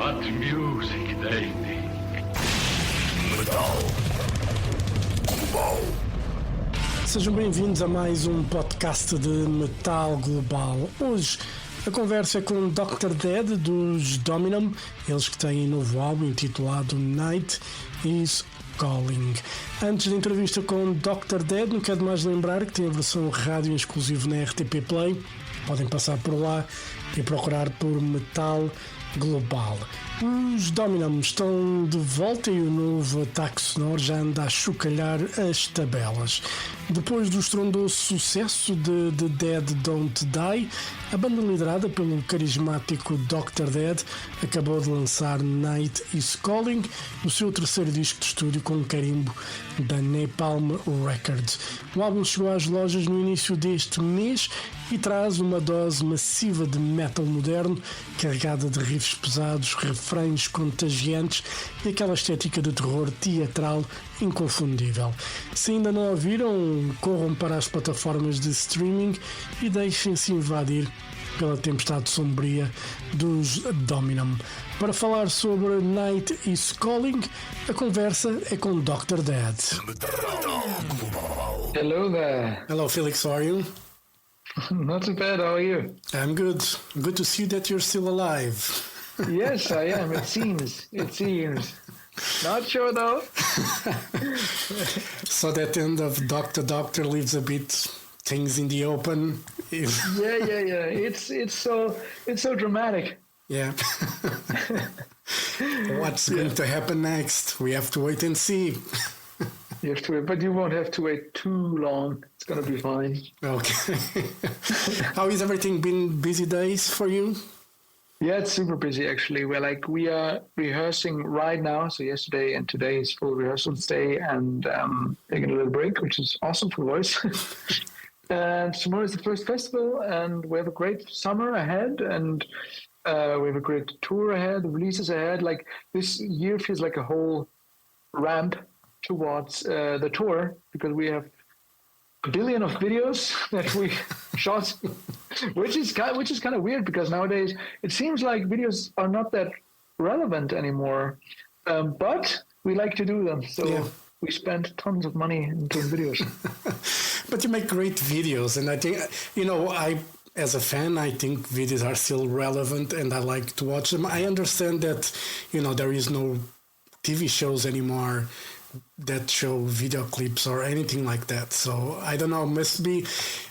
What music they make. Sejam bem-vindos a mais um podcast de Metal Global. Hoje a conversa é com Dr. Dead dos Dominum, eles que têm novo álbum intitulado Night is Calling. Antes da entrevista com Dr. Dead, não quero mais lembrar que tem a versão rádio exclusiva na RTP Play. Podem passar por lá e procurar por Metal Global. Os Dominum estão de volta e o novo ataque sonoro já anda a chocalhar as tabelas. Depois do estrondoso sucesso de The Dead Don't Die, a banda liderada pelo carismático Dr. Dead acabou de lançar Night is Calling, o seu terceiro disco de estúdio com carimbo da Napalm Records. O álbum chegou às lojas no início deste mês e traz uma dose massiva de metal moderno, carregada de riffs pesados, refrões contagiantes e aquela estética de terror teatral inconfundível. Se ainda não ouviram, corram para as plataformas de streaming e deixem-se invadir pela tempestade sombria dos Dominum. Para falar sobre Night is Calling, a conversa é com Dr. Dead. Hello there. Hello Felix, how are you? Not too bad, how are you? I'm good. Good to see that you're still alive. Yes, I am. It seems. Not sure though. So that end of Doctor leaves a bit things in the open. Yeah. It's so dramatic. Yeah. What's going to happen next? We have to wait and see. You have to wait, but you won't have to wait too long. It's gonna be fine. Okay. How is everything been? Busy days for you? Yeah, it's super busy actually. We are rehearsing right now. So yesterday and today is full rehearsals day, and taking a little break, which is awesome for voice. And tomorrow is the first festival, and we have a great summer ahead, and we have a great tour ahead, releases ahead. Like this year feels like a whole ramp towards the tour, because we have a billion of videos that we shot, which is kind of weird, because nowadays it seems like videos are not that relevant anymore, but we like to do them, so yeah. We spend tons of money in doing videos. But you make great videos, and I think, as a fan, I think videos are still relevant, and I like to watch them. I understand that, there is no TV shows anymore that show video clips or anything like that. So I don't know,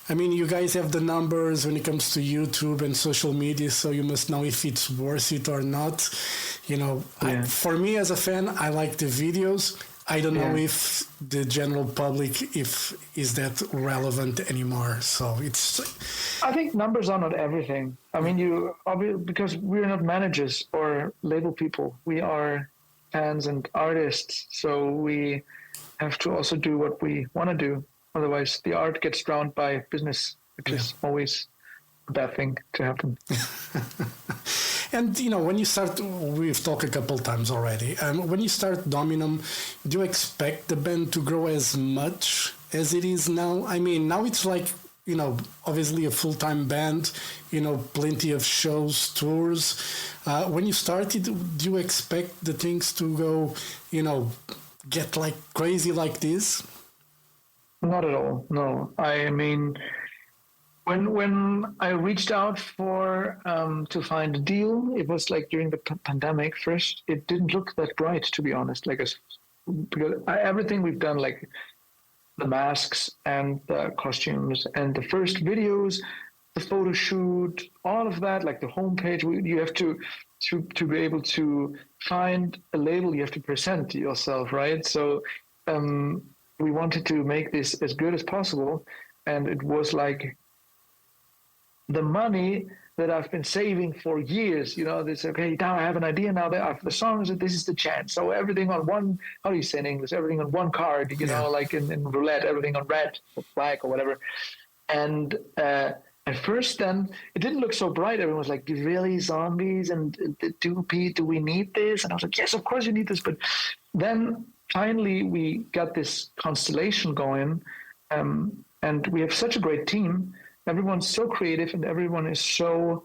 you guys have the numbers when it comes to YouTube and social media, so you must know if it's worth it or not. Yeah. For me as a fan, I like the videos. I don't know if the general public is that relevant anymore. So I think numbers are not everything. Because we're not managers or label people. We are fans and artists, so we have to also do what we want to do. Otherwise, the art gets drowned by business, which is always a bad thing to happen. And, when you start, we've talked a couple times already, when you start Dominum, do you expect the band to grow as much as it is now? Now it's like, obviously a full-time band, plenty of shows, tours. When you started, do you expect the things to go, get like crazy like this? Not at all, no. When I reached out for to find a deal, it was like during the pandemic. First, it didn't look that bright, to be honest. Because everything we've done, like the masks and the costumes and the first videos, the photo shoot, all of that, like the homepage, you have to be able to find a label, you have to present yourself, right? So we wanted to make this as good as possible, and it was like the money that I've been saving for years, this, okay, now I have an idea, now that I have the songs, and this is the chance. So everything on one, how do you say in English, everything on one card, like in roulette, everything on red or black or whatever. And at first then, it didn't look so bright. Everyone was like, really, zombies, and do we need this? And I was like, yes, of course you need this. But then finally we got this constellation going, and we have such a great team. Everyone's so creative, and everyone is so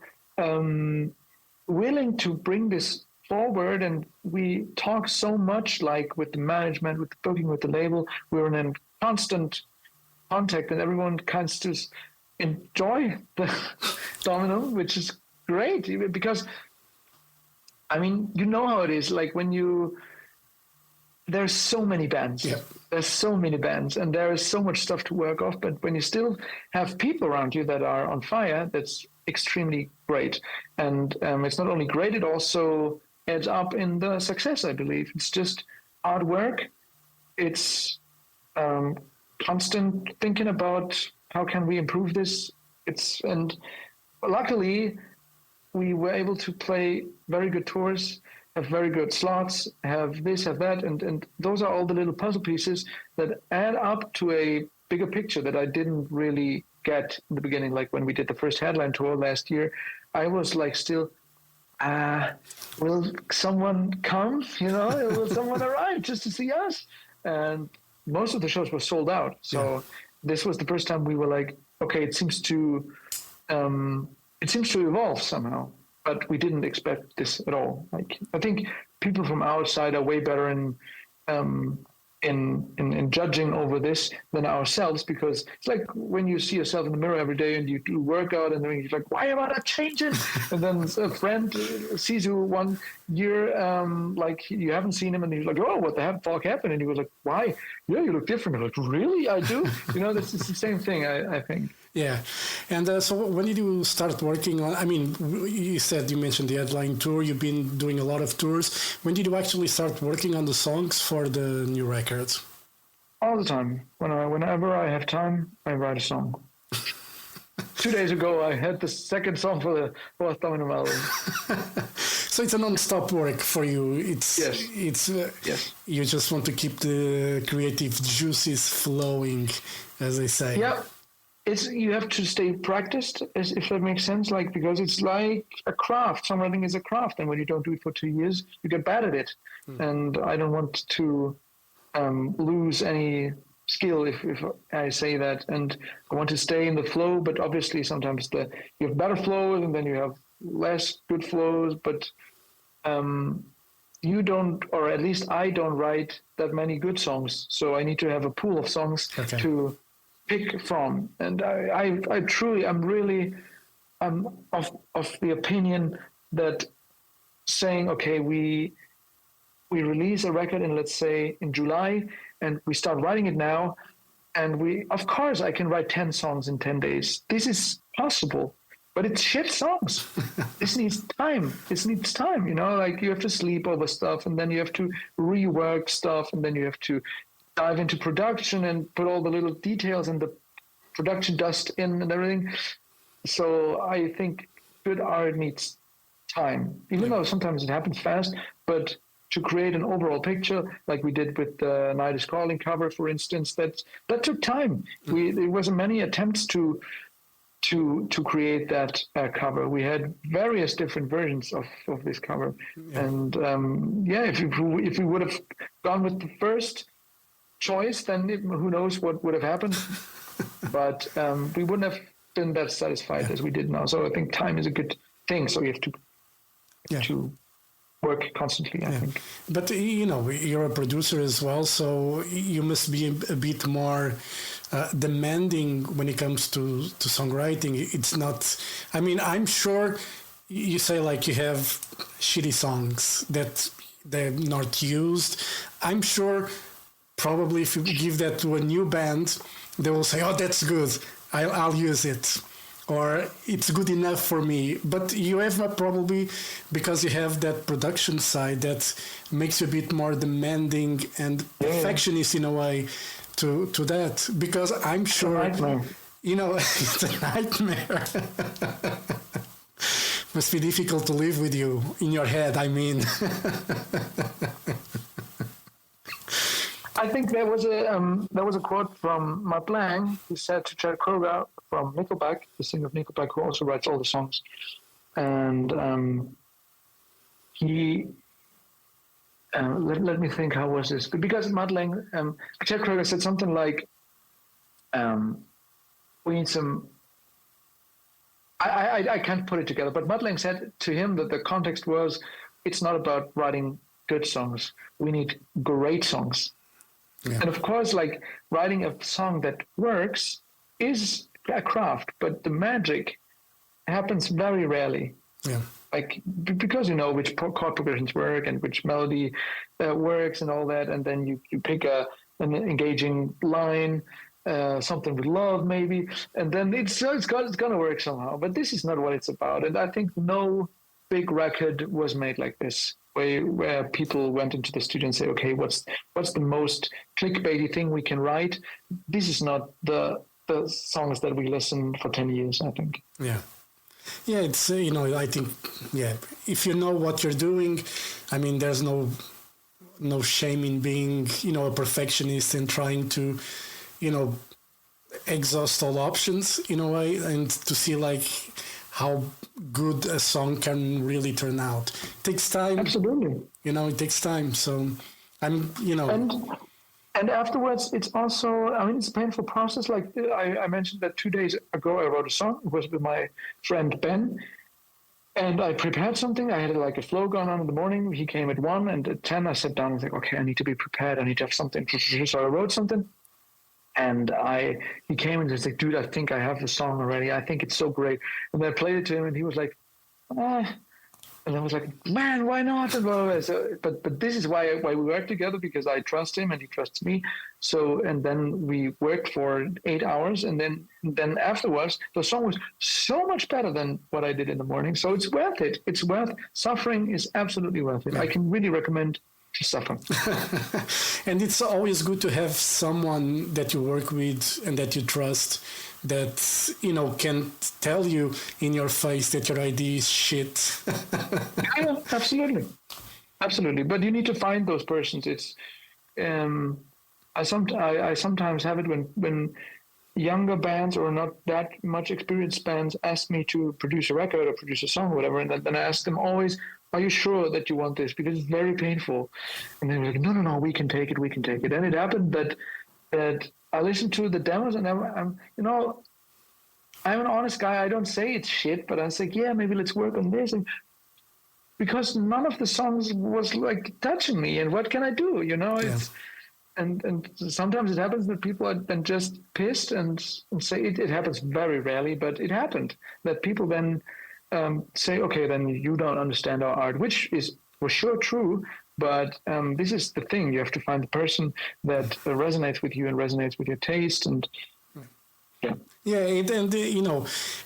willing to bring this forward, and we talk so much, like with the management, with the booking, with the label. We're in constant contact, and everyone kind of just enjoy the Dominum, which is great, because I mean, you know how it is. Like there's so many bands. Yeah. There's so many bands, and there is so much stuff to work off. But when you still have people around you that are on fire, that's extremely great. And it's not only great; it also adds up in the success, I believe. It's just hard work. It's constant thinking about how can we improve this. And luckily, we were able to play very good tours, have very good slots, have this, have that, and those are all the little puzzle pieces that add up to a bigger picture that I didn't really get in the beginning. Like when we did the first headline tour last year, I was like still, will someone come? Will someone arrive just to see us? And most of the shows were sold out. So this was the first time we were like, okay, it seems to evolve somehow. But we didn't expect this at all. Like, I think people from outside are way better in judging over this than ourselves, because it's like when you see yourself in the mirror every day and you do workout and then you're like, why am I not changing? And then a friend sees you one year, like you haven't seen him, and he's like, oh, what the fuck happened? And he was like, why? Yeah, you look different. I'm like, really? I do? That's it's the same thing, I think. Yeah. And so when did you start working on, I mean, you mentioned the headline tour, you've been doing a lot of tours. When did you actually start working on the songs for the new records? All the time. Whenever I have time, I write a song. 2 days ago, I had the second song for the fourth Dominum album. So it's a non-stop work for you. Yes. You just want to keep the creative juices flowing, as they say. Yeah. You have to stay practiced, if that makes sense, like, because it's like a craft. Songwriting is a craft, and when you don't do it for 2 years, you get bad at it. And I don't want to lose any skill if I say that. And I want to stay in the flow, but obviously sometimes you have better flows and then you have less good flows, but you don't, or at least I don't write that many good songs. So I need to have a pool of songs to pick from. And I truly, I'm of the opinion that saying, okay, we release a record in, let's say, in July, and we start writing it now, and of course I can write 10 songs in 10 days. This is possible, but it's shit songs. This needs time. Like you have to sleep over stuff, and then you have to rework stuff, and then you have to dive into production and put all the little details and the production dust in and everything. So I think good art needs time, even though sometimes it happens fast. But to create an overall picture, like we did with the Night is Calling cover, for instance, that took time. There wasn't many attempts to create that cover. We had various different versions of this cover, and if we would have gone with the first choice, then who knows what would have happened. But we wouldn't have been that satisfied as we did now. So I think time is a good thing. So you have to work constantly, I think. But you're a producer as well, so you must be a bit more demanding when it comes to songwriting. It's not, I mean, I'm sure you say like you have shitty songs that they're not used. I'm sure probably if you give that to a new band, they will say, oh, that's good, I'll use it, or it's good enough for me. But you have probably, because you have that production side that makes you a bit more demanding and perfectionist in a way to that, because I'm sure, it's a nightmare. Must be difficult to live with you in your head, I mean. I think there was a quote from Matt Lang, who said to Chegou from Nickelback, the singer of Nickelback, who also writes all the songs, and he let me think, how was this? Because Matt Lang, Chegou said something like, "We need some." I can't put it together, but Matt Lang said to him that the context was, it's not about writing good songs. We need great songs. Yeah. And of course, like writing a song that works is a craft, but the magic happens very rarely. Yeah. Like, because you know which chord progressions work and which melody works and all that, and then you pick an engaging line, something with love maybe, and then it's gonna work somehow. But this is not what it's about, and I think no big record was made like this, where people went into the studio and say, okay, what's the most clickbaity thing we can write? This is not the songs that we listen for 10 years, I think. Yeah. Yeah, it's, I think, if you know what you're doing, I mean, there's no shame in being, a perfectionist and trying to, exhaust all options in a way, and to see like how good a song can really turn out. It takes time. Absolutely. It takes time. So And afterwards, it's also, it's a painful process. Like I mentioned that 2 days ago, I wrote a song. It was with my friend Ben. And I prepared something. I had like a flow going on in the morning. He came at 1, and at 10, I sat down and was like, okay, I need to be prepared. I need to have something. So I wrote something. And he came and was like, dude, I think I have the song already. I think it's so great. And I played it to him, and he was like, And I was like, man, why not? And blah, blah, blah. So, but this is why we work together, because I trust him and he trusts me. So, and then we worked for 8 hours, and then afterwards, the song was so much better than what I did in the morning. So it's worth it. It's worth suffering. Is absolutely worth it. I can really recommend to suffer. And it's always good to have someone that you work with and that you trust, that can tell you in your face that your idea is shit. Yeah, absolutely. But you need to find those persons. It's I sometimes have it when younger bands or not that much experienced bands ask me to produce a record or produce a song or whatever, and then I ask them always, are you sure that you want this? Because it's very painful. And they were like, no, we can take it. And it happened that I listened to the demos, and I'm an honest guy. I don't say it's shit, but I was like, yeah, maybe let's work on this. And because none of the songs was like touching me, and what can I do? It's and sometimes it happens that people are then just pissed and say it happens very rarely, but it happened that people then say, okay, then you don't understand our art, which is for sure true. But this is the thing. You have to find the person that resonates with you and resonates with your taste. And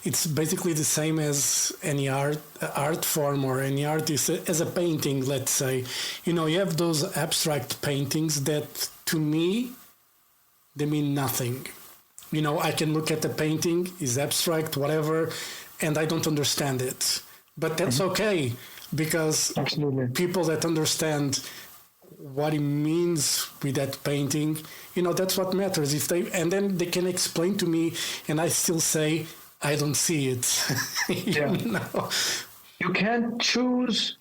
it's basically the same as any art form or any artist. As a painting, let's say, you have those abstract paintings that, to me, they mean nothing. I can look at the painting, is abstract, whatever, and I don't understand it. But that's okay. Because absolutely, people that understand what it means with that painting, that's what matters. And then they can explain to me, and I still say, I don't see it. You can't choose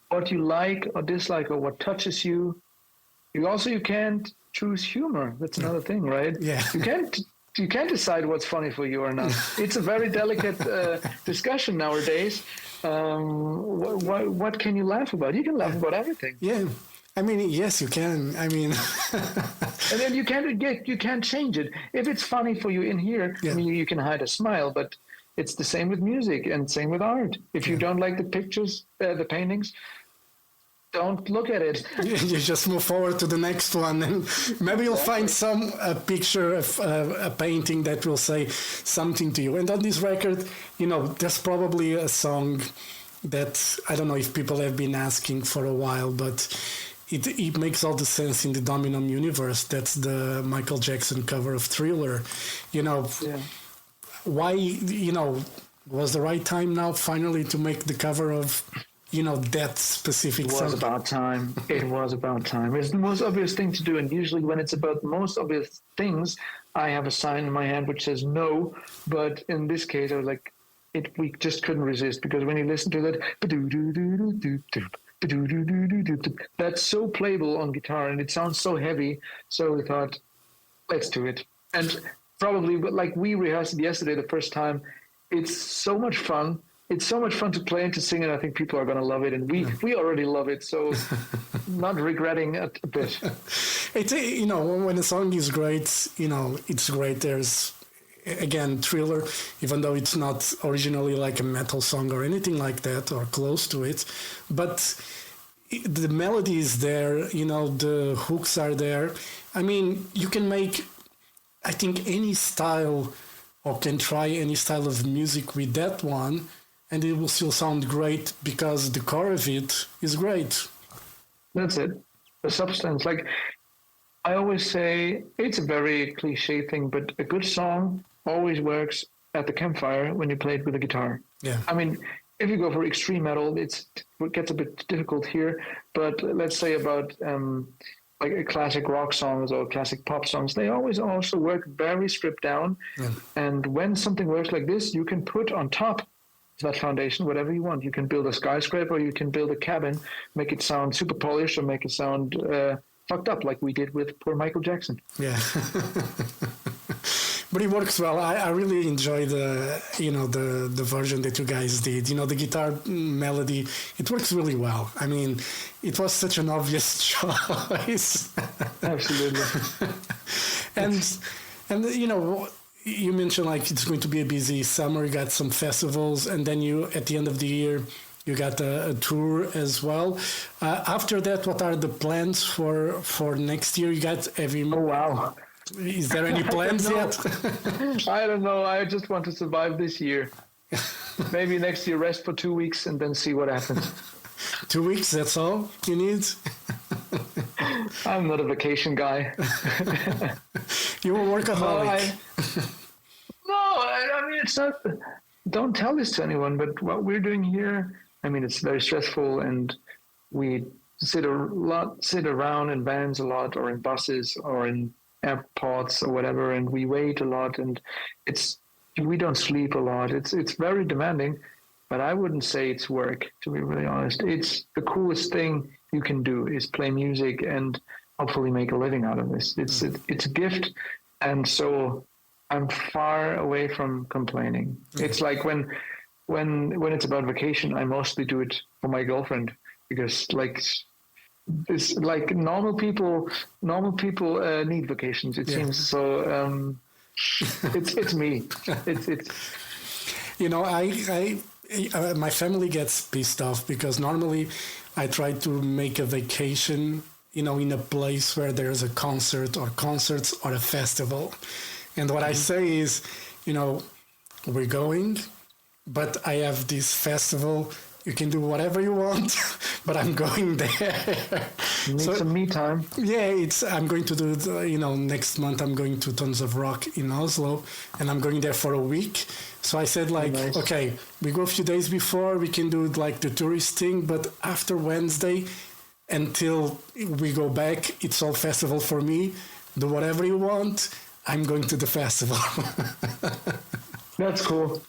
what you like or dislike or what touches you. You can't choose humor. That's another thing, right? Yeah. You can't decide what's funny for you or not. It's a very delicate discussion nowadays. What can you laugh about? You can laugh about everything. Yeah, yes, you can. And then you can't change it. If it's funny for you in here, you can hide a smile. But it's the same with music and same with art. If you don't like the pictures, the paintings, don't look at it. You just move forward to the next one, and maybe you'll find a picture of a painting that will say something to you. And on this record, there's probably a song that I don't know if people have been asking for a while, but it makes all the sense in the Dominum universe. That's the Michael Jackson cover of Thriller. Why, was the right time now finally to make the cover of that specific song? It was about time. It's the most obvious thing to do. And usually when it's about the most obvious things, I have a sign in my hand which says no. But in this case, I was like, we just couldn't resist, because when you listen to that, that's so playable on guitar and it sounds so heavy. So we thought, let's do it. And probably like we rehearsed it yesterday the first time. It's so much fun. it's so much fun to play and to sing, and I think people are going to love it, and we already love it, so not regretting it a bit. It's, when a song is great, it's great. There's, again, Thriller, even though it's not originally like a metal song or anything like that or close to it, but the melody is there, the hooks are there. I mean, you can make, I think, any style, or can try any style of music with that one, and it will still sound great because the core of it is great. That's it. The substance. Like, I always say, it's a very cliche thing, but a good song always works at the campfire when you play it with a guitar. Yeah. I mean, if you go for extreme metal, it gets a bit difficult here. But let's say about like classic rock songs or classic pop songs, they always also work very stripped down. Yeah. And when something works like this, you can put on top of that foundation whatever you want. You can build a skyscraper, you can build a cabin, make it sound super polished, or make it sound fucked up like we did with poor Michael Jackson. Yeah. But it works well. I really enjoy the version that you guys did. The guitar melody, it works really well. I mean, it was such an obvious choice. Absolutely. and you mentioned like it's going to be a busy summer. You got some festivals, and then at the end of the year, you got a tour as well. After that, what are the plans for next year? Oh, wow. Is there any plans yet? I don't know. I just want to survive this year. Maybe next year rest for 2 weeks and then see what happens. 2 weeks, that's all you need? I'm not a vacation guy. You're a workaholic. I mean, it's not... Don't tell this to anyone, but what we're doing here, I mean, it's very stressful, and we sit around in vans a lot, or in buses, or in airports or whatever, and we wait a lot, and we don't sleep a lot. It's very demanding, but I wouldn't say it's work, to be really honest. It's the coolest thing you can do is play music and hopefully make a living out of this. It's a gift, and so I'm far away from complaining. It's like when it's about vacation, I mostly do it for my girlfriend, because it's like normal people need vacations, it seems. So it's me. It's my family gets pissed off because normally I try to make a vacation, in a place where there's a concert or concerts or a festival. And what I say is, we're going, but I have this festival. You can do whatever you want, but I'm going there. Need some me time. Yeah, I'm going to do, next month I'm going to Tons of Rock in Oslo, and I'm going there for a week. So I said, nice. Okay, we go a few days before, we can do like the tourist thing, but after Wednesday, until we go back, it's all festival for me. Do whatever you want. I'm going to the festival. That's cool.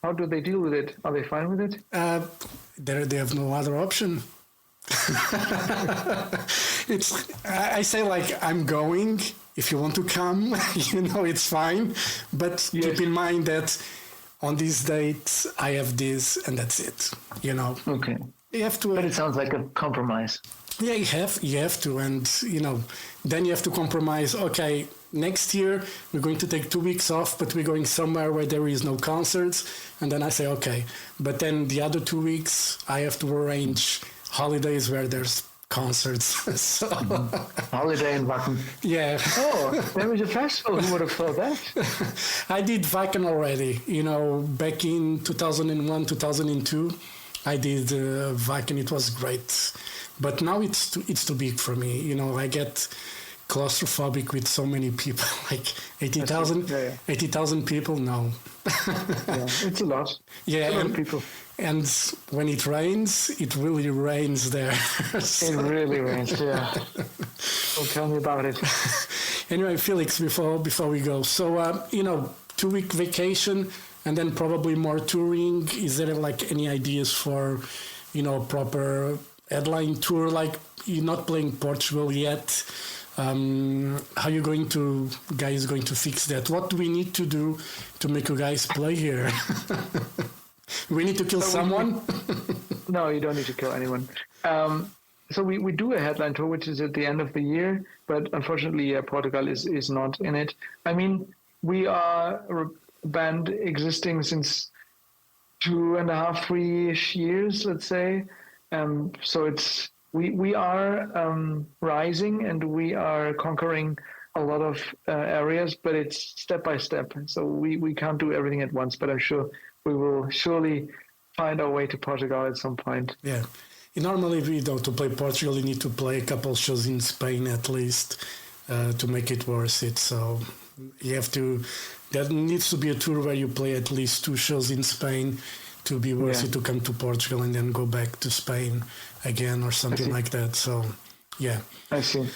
How do they deal with it? Are they fine with it? They have no other option. I say I'm going. If you want to come, it's fine. But keep in mind that on these dates I have this, and that's it. Okay. You have to. But it sounds like a compromise. Yeah, you have to, and then you have to compromise. Okay, next year we're going to take 2 weeks off, but we're going somewhere where there is no concerts. And then I say, okay, but then the other 2 weeks I have to arrange holidays where there's concerts. So holiday in Wacken. Yeah. Oh, there is a festival. Who would have thought that? I did Wacken already. Back in 2001, 2002, I did Wacken. It was great. But now it's too big for me. I get claustrophobic with so many people, like 80,000 people. No. Yeah, it's a lot. Yeah, it's a lot of people. And when it rains, it really rains there. So. It really rains, yeah. Well, tell me about it. Anyway, Felix, before we go, so 2 week vacation and then probably more touring. Is there any ideas for proper headline tour? Like, you're not playing Portugal yet, How you going to fix that? What do we need to do to make you guys play here? We need to kill someone? No, you don't need to kill anyone. So we do a headline tour, which is at the end of the year, but unfortunately, Portugal is not in it. I mean, we are a band existing since 2.5, 3-ish years, let's say. So it's we are rising and we are conquering a lot of areas, but it's step by step. So we can't do everything at once, but I'm sure we will surely find our way to Portugal at some point. Yeah. Normally, to play Portugal, you need to play a couple shows in Spain at least to make it worth it. So you have to. There needs to be a tour where you play at least 2 shows in Spain to be worth it to come to Portugal and then go back to Spain again or something like that. So, yeah. I see.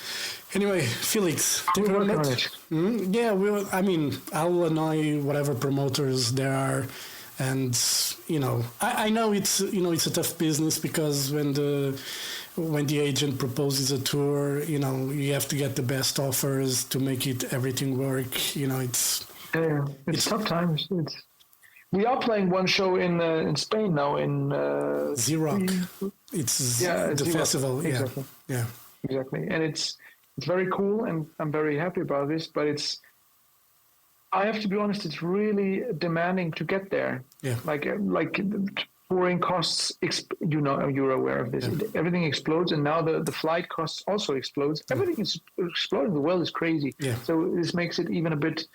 Anyway, Felix, thank you very much. Yeah, I mean, I'll annoy whatever promoters there are. And I know it's a tough business because when the agent proposes a tour, you have to get the best offers to make everything work. It's tough times. We are playing one show in Spain now in Z-Rock. It's the Z-Rock festival. Exactly. Yeah, exactly. And it's very cool, and I'm very happy about this. But I have to be honest, it's really demanding to get there. Yeah. Like touring costs, you're aware of this. Yeah. Everything explodes, and now the flight costs also explodes. Everything is exploding. The world is crazy. Yeah. So this makes it even a bit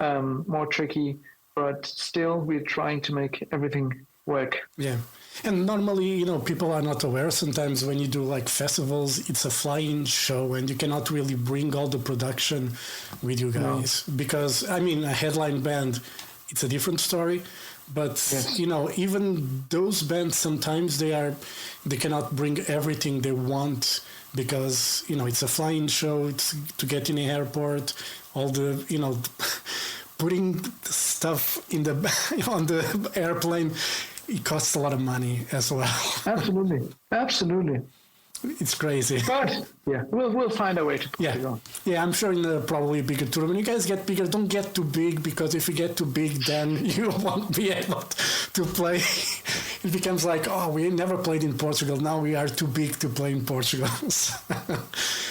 more tricky, but still we're trying to make everything work. Yeah. And normally, people are not aware. Sometimes when you do like festivals, it's a fly-in show and you cannot really bring all the production with you guys. No. Because, I mean, a headline band, it's a different story. But, even those bands, sometimes they cannot bring everything they want because, it's a fly-in show. It's to get in the airport, all the, putting stuff on the airplane. It costs a lot of money as well. Absolutely. It's crazy. But yeah, we'll find a way to put it on. Yeah, I'm sure in a probably bigger tour. When you guys get bigger, don't get too big, because if you get too big, then you won't be able to play. It becomes like, we never played in Portugal. Now we are too big to play in Portugal.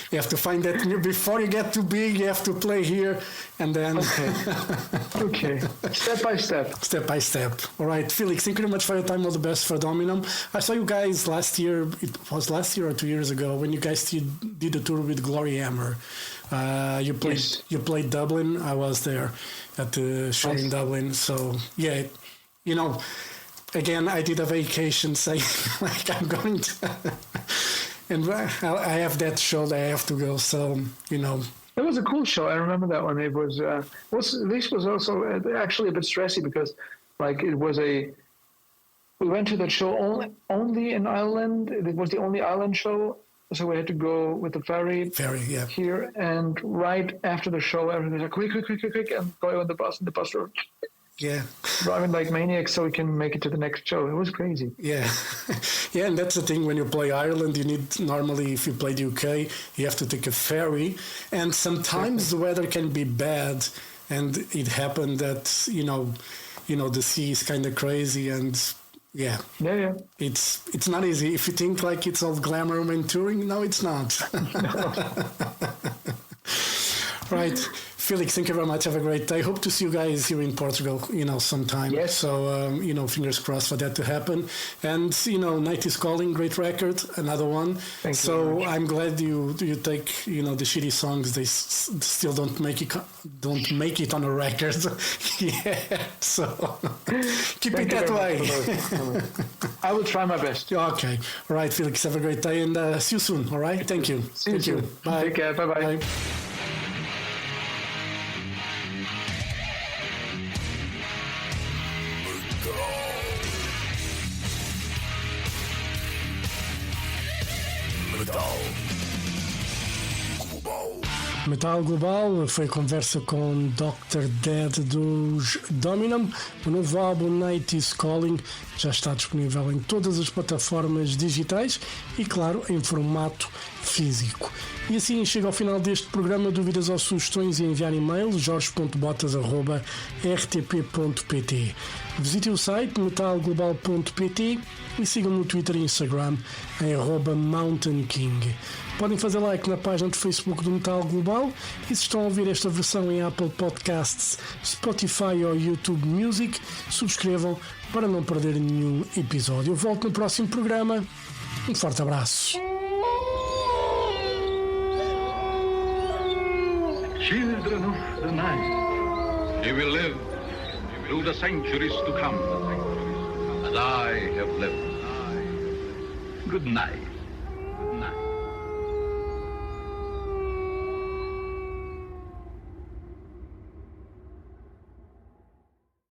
You have to find that before you get too big. You have to play here, and then okay, step by step. Step by step. All right, Felix, thank you very much for your time. All the best for Dominum. I saw you guys last year. It was last year or 2 years ago when you guys did a tour with Glory Hammer. You played Dublin. I was there at the show in Dublin. So yeah, again, I did a vacation saying like I'm going to. And I have that show that I have to go, so, It was a cool show. I remember that one. It was, this was also actually a bit stressy because, we went to that show only in Ireland. It was the only Ireland show, so we had to go with the ferry here. And right after the show, everyone was like, quick, and go on the bus, and the bus drove. Yeah, driving like maniacs so we can make it to the next show. It was crazy. Yeah, yeah, and that's the thing. When you play Ireland, you need normally, if you play the UK, you have to take a ferry, and sometimes the weather can be bad, and it happened that the sea is kind of crazy, and yeah, it's not easy. If you think like it's all glamour when touring, no, it's not. Right. Felix, thank you very much. Have a great day. Hope to see you guys here in Portugal, sometime. Yes. So, fingers crossed for that to happen. And, Night is Calling, great record, another one. Thank you. So I'm glad you take, the shitty songs. They still don't make it on a record. Yeah. So keep it that way. I will try my best. Okay. All right, Felix, have a great day and see you soon. All right. Thank you. See you soon. Bye. Take care. Bye-bye. Bye. Metal Global. Metal Global foi a conversa com Dr. Dead dos Dominum. O novo álbum Night is Calling já está disponível em todas as plataformas digitais e, claro, em formato físico. E assim chega ao final deste programa. Dúvidas ou sugestões e enviar e-mail jorge.botas@rtp.pt. Visite o site metalglobal.pt e sigam-me no Twitter e Instagram em @mountainking. Podem fazer like na página do Facebook do Metal Global e se estão a ouvir esta versão em Apple Podcasts, Spotify ou YouTube Music, subscrevam para não perder nenhum episódio. Eu volto no próximo programa. Um forte abraço. Children of the night, he will live through the centuries to come, as I have lived. Good night.